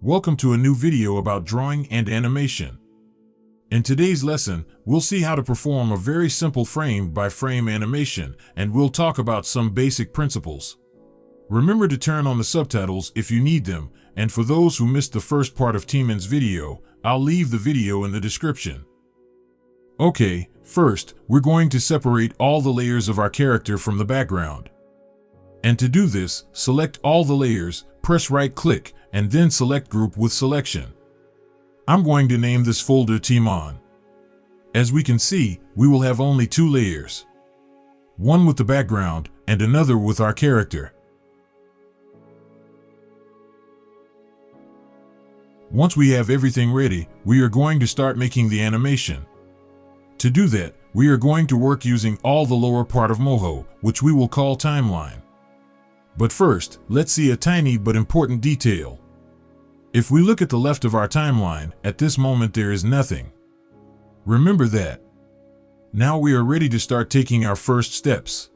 Welcome to a new video about drawing and animation. In today's lesson, we'll see how to perform a very simple frame-by-frame animation, and we'll talk about some basic principles. Remember to turn on the subtitles if you need them, and for those who missed the first part of Timon's video, I'll leave the video in the description. Okay, first, we're going to separate all the layers of our character from the background. And to do this, select all the layers, press right-click, and then select Group with Selection. I'm going to name this folder Timon. As we can see, we will have only two layers. One with the background, and another with our character. Once we have everything ready, we are going to start making the animation. To do that, we are going to work using all the lower part of Moho, which we will call Timeline. But first, let's see a tiny but important detail. If we look at the left of our timeline, at this moment there is nothing. Remember that. Now we are ready to start taking our first steps.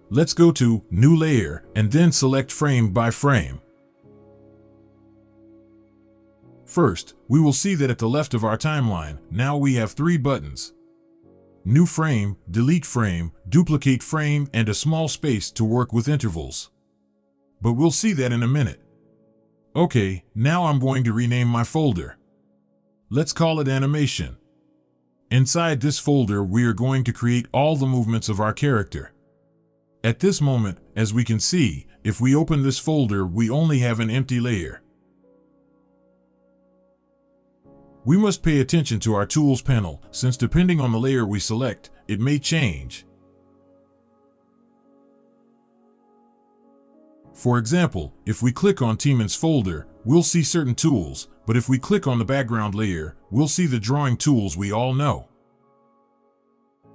Let's go to New Layer and then select Frame by Frame. First, we will see that at the left of our timeline, now we have three buttons. New Frame, Delete Frame, Duplicate Frame, and a small space to work with intervals. But we'll see that in a minute. Okay, now I'm going to rename my folder. Let's call it Animation. Inside this folder, we are going to create all the movements of our character. At this moment, as we can see, if we open this folder, we only have an empty layer. We must pay attention to our Tools panel, since depending on the layer we select, it may change. For example, if we click on Timon's folder, we'll see certain tools, but if we click on the background layer, we'll see the drawing tools we all know.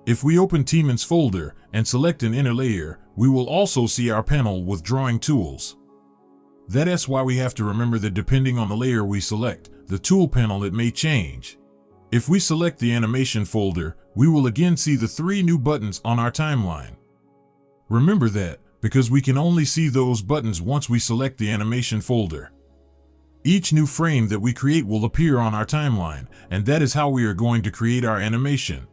If we open Timon's folder and select an inner layer, we will also see our panel with drawing tools. That's why we have to remember that depending on the layer we select, the tool panel it may change. If we select the animation folder, we will again see the three new buttons on our timeline. Remember that, because we can only see those buttons once we select the animation folder. Each new frame that we create will appear on our timeline, and that is how we are going to create our animation.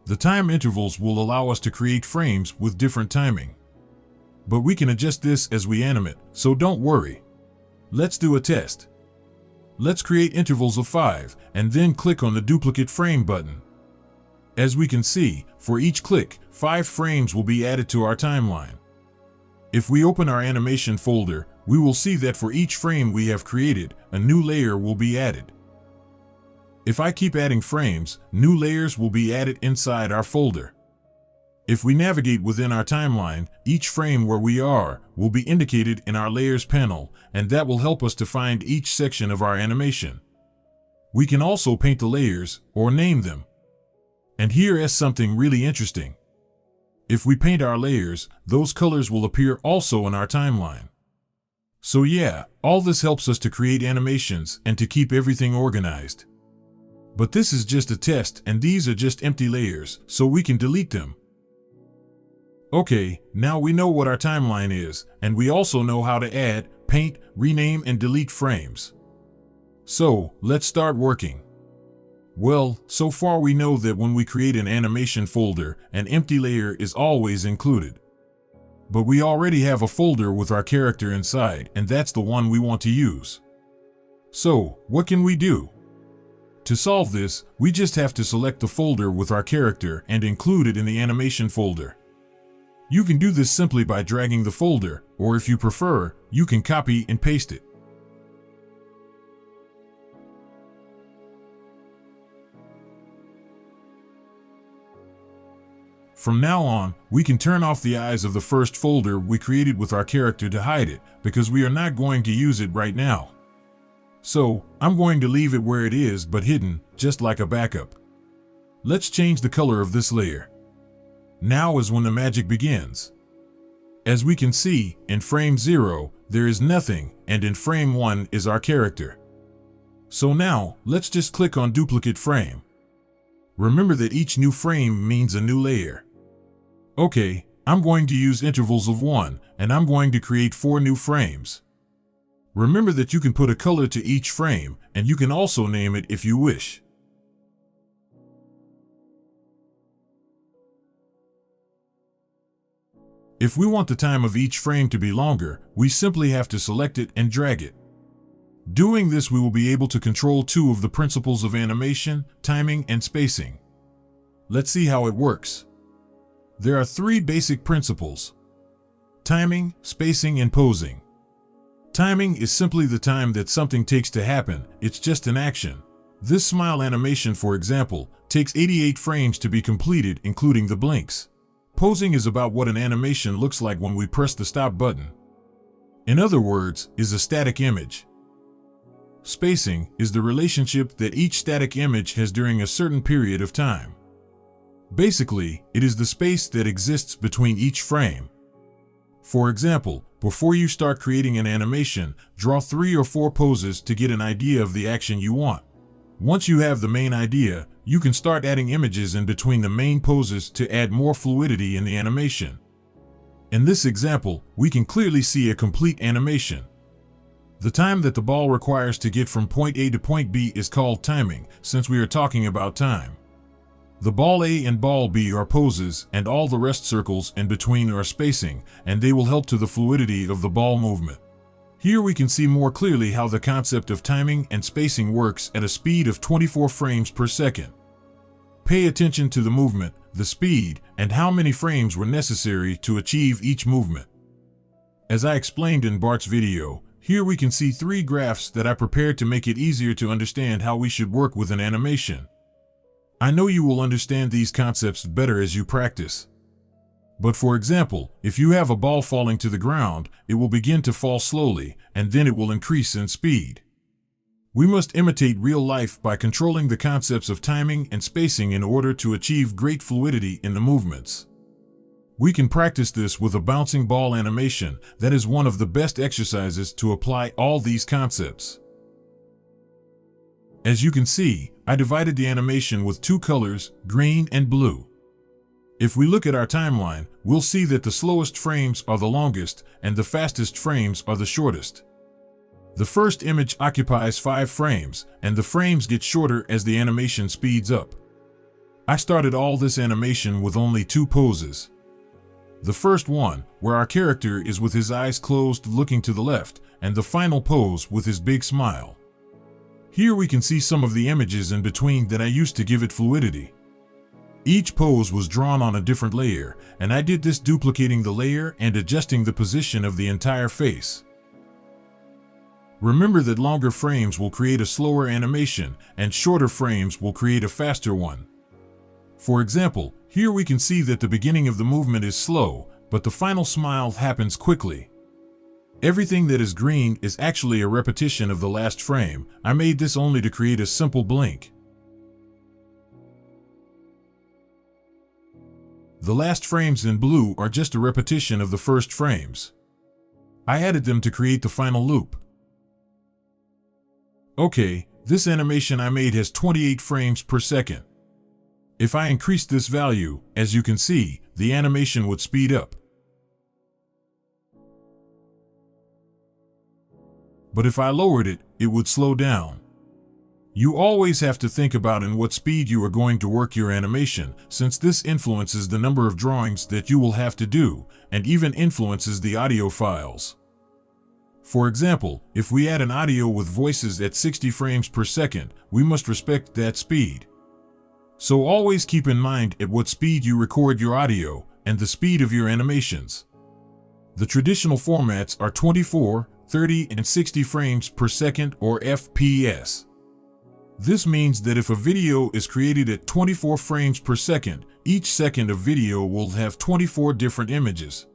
The time intervals will allow us to create frames with different timing. But we can adjust this as we animate, so don't worry. Let's do a test. Let's create intervals of 5, and then click on the Duplicate Frame button. As we can see, for each click, 5 frames will be added to our timeline. If we open our animation folder, we will see that for each frame we have created, a new layer will be added. If I keep adding frames, new layers will be added inside our folder. If we navigate within our timeline, each frame where we are will be indicated in our Layers panel, and that will help us to find each section of our animation. We can also paint the layers or name them. And here is something really interesting. If we paint our layers, those colors will appear also in our timeline. So yeah, all this helps us to create animations and to keep everything organized. But this is just a test, and these are just empty layers, so we can delete them. Okay, now we know what our timeline is, and we also know how to add, paint, rename, and delete frames. So, let's start working. Well, so far we know that when we create an animation folder, an empty layer is always included. But we already have a folder with our character inside, and that's the one we want to use. So, what can we do? To solve this, we just have to select the folder with our character and include it in the animation folder. You can do this simply by dragging the folder, or if you prefer, you can copy and paste it. From now on, we can turn off the eyes of the first folder we created with our character to hide it, because we are not going to use it right now. So, I'm going to leave it where it is but hidden, just like a backup. Let's change the color of this layer. Now is when the magic begins. As we can see, in frame 0, there is nothing, and in frame 1 is our character. So now, let's just click on Duplicate Frame. Remember that each new frame means a new layer. Okay, I'm going to use intervals of 1, and I'm going to create 4 new frames. Remember that you can put a color to each frame, and you can also name it if you wish. If we want the time of each frame to be longer, we simply have to select it and drag it. Doing this, we will be able to control two of the principles of animation, timing and spacing. Let's see how it works. There are three basic principles: timing, spacing, and posing. Timing is simply the time that something takes to happen. It's just an action. This smile animation, for example, takes 88 frames to be completed, including the blinks. Posing is about what an animation looks like when we press the stop button. In other words, is a static image. Spacing is the relationship that each static image has during a certain period of time. Basically, it is the space that exists between each frame. For example, before you start creating an animation, draw 3 or 4 poses to get an idea of the action you want. Once you have the main idea, you can start adding images in between the main poses to add more fluidity in the animation. In this example, we can clearly see a complete animation. The time that the ball requires to get from point A to point B is called timing, since we are talking about time. The ball A and ball B are poses, and all the rest circles in between are spacing, and they will help to the fluidity of the ball movement. Here we can see more clearly how the concept of timing and spacing works at a speed of 24 frames per second. Pay attention to the movement, the speed, and how many frames were necessary to achieve each movement. As I explained in Bart's video, here we can see 3 graphs that I prepared to make it easier to understand how we should work with an animation. I know you will understand these concepts better as you practice. But for example, if you have a ball falling to the ground, it will begin to fall slowly, and then it will increase in speed. We must imitate real life by controlling the concepts of timing and spacing in order to achieve great fluidity in the movements. We can practice this with a bouncing ball animation. That is one of the best exercises to apply all these concepts. As you can see, I divided the animation with 2 colors, green and blue. If we look at our timeline, we'll see that the slowest frames are the longest and the fastest frames are the shortest. The first image occupies 5 frames, and the frames get shorter as the animation speeds up. I started all this animation with only 2 poses. The first one, where our character is with his eyes closed looking to the left, and the final pose with his big smile. Here we can see some of the images in between that I used to give it fluidity. Each pose was drawn on a different layer, and I did this duplicating the layer and adjusting the position of the entire face. Remember that longer frames will create a slower animation, and shorter frames will create a faster one. For example, here we can see that the beginning of the movement is slow, but the final smile happens quickly. Everything that is green is actually a repetition of the last frame. I made this only to create a simple blink. The last frames in blue are just a repetition of the first frames. I added them to create the final loop. Okay, this animation I made has 28 frames per second. If I increased this value, as you can see, the animation would speed up. But if I lowered it, it would slow down. You always have to think about in what speed you are going to work your animation, since this influences the number of drawings that you will have to do, and even influences the audio files. For example, if we add an audio with voices at 60 frames per second, we must respect that speed. So always keep in mind at what speed you record your audio, and the speed of your animations. The traditional formats are 24, 30, and 60 frames per second, or FPS. This means that if a video is created at 24 frames per second, each second of video will have 24 different images.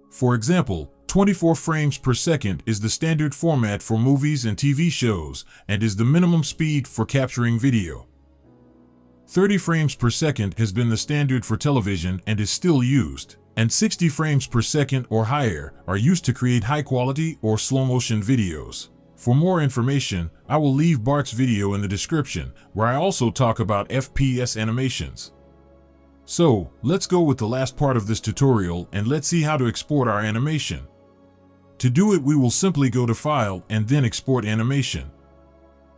For example, 24 frames per second is the standard format for movies and TV shows, and is the minimum speed for capturing video. 30 frames per second has been the standard for television and is still used, and 60 frames per second or higher are used to create high-quality or slow-motion videos. For more information, I will leave Bart's video in the description, where I also talk about FPS animations. So, let's go with the last part of this tutorial and let's see how to export our animation. To do it, we will simply go to File and then Export Animation.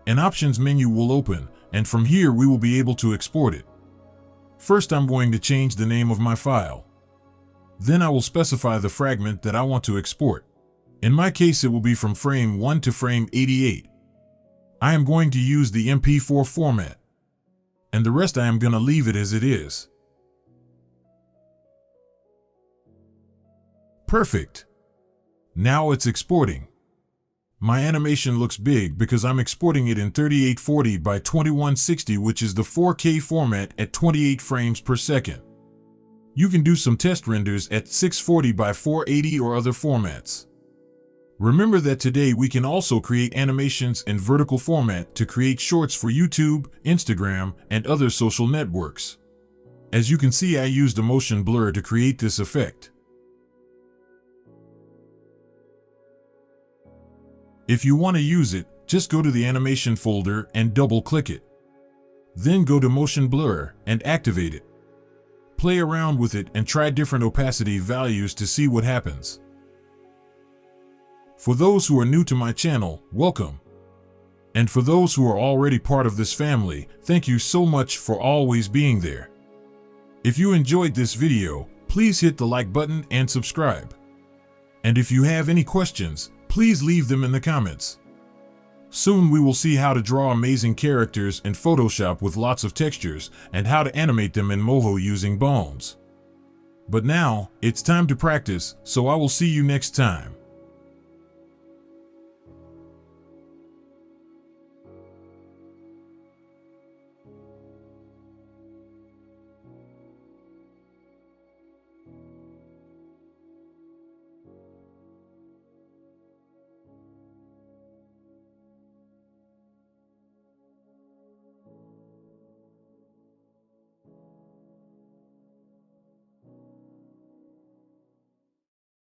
An Options menu will open, and from here we will be able to export it. First, I'm going to change the name of my file. Then I will specify the fragment that I want to export. In my case, it will be from frame 1 to frame 88. I am going to use the MP4 format, and the rest I am going to leave it as it is. Perfect. Now it's exporting. My animation looks big because I'm exporting it in 3840 by 2160, which is the 4K format at 28 frames per second. You can do some test renders at 640 by 480 or other formats. Remember that today we can also create animations in vertical format to create shorts for YouTube, Instagram, and other social networks. As you can see, I used a motion blur to create this effect. If you want to use it, just go to the animation folder and double-click it. Then go to Motion Blur and activate it. Play around with it and try different opacity values to see what happens. For those who are new to my channel, welcome. And for those who are already part of this family, thank you so much for always being there. If you enjoyed this video, please hit the like button and subscribe. And if you have any questions, please leave them in the comments. Soon we will see how to draw amazing characters in Photoshop with lots of textures and how to animate them in Moho using bones. But now, it's time to practice, so I will see you next time.